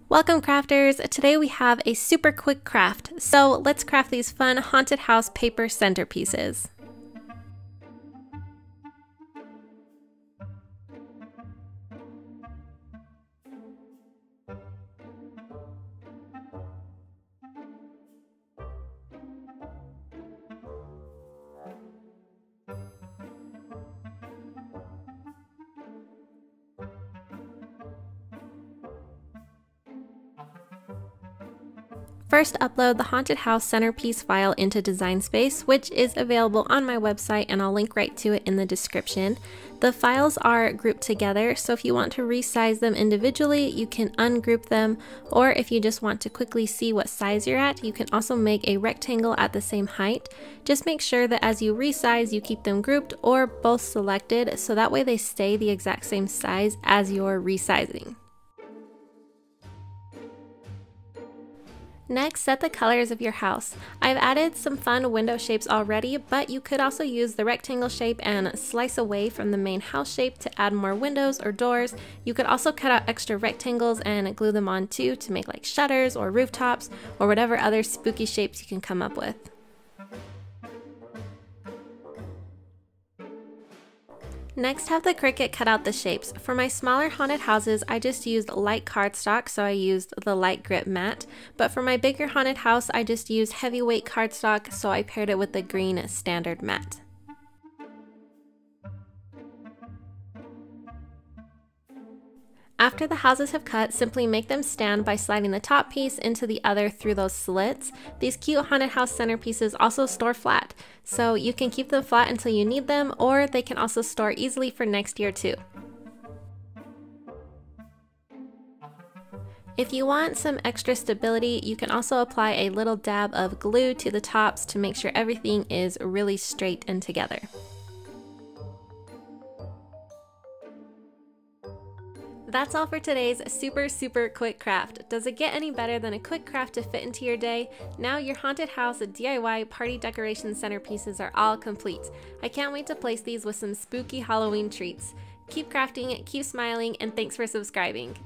Welcome crafters! Today we have a super quick craft, so let's craft these fun haunted house paper centerpieces. First, upload the Haunted House Centerpiece file into Design Space, which is available on my website, and I'll link right to it in the description. The files are grouped together, so if you want to resize them individually, you can ungroup them, or if you just want to quickly see what size you're at, you can also make a rectangle at the same height. Just make sure that as you resize, you keep them grouped or both selected, so that way they stay the exact same size as you're resizing. Next, set the colors of your house. I've added some fun window shapes already, but you could also use the rectangle shape and slice away from the main house shape to add more windows or doors. You could also cut out extra rectangles and glue them on too to make like shutters or rooftops or whatever other spooky shapes you can come up with. Next, have the Cricut cut out the shapes. For my smaller haunted houses, I just used light cardstock, so I used the light grip matte. But for my bigger haunted house, I just used heavyweight cardstock, so I paired it with the green standard matte. After the houses have cut, simply make them stand by sliding the top piece into the other through those slits. These cute haunted house centerpieces also store flat, so you can keep them flat until you need them, or they can also store easily for next year too. If you want some extra stability, you can also apply a little dab of glue to the tops to make sure everything is really straight and together. That's all for today's super quick craft. Does it get any better than a quick craft to fit into your day? Now your haunted house DIY party decoration centerpieces are all complete. I can't wait to place these with some spooky Halloween treats. Keep crafting, keep smiling, and thanks for subscribing.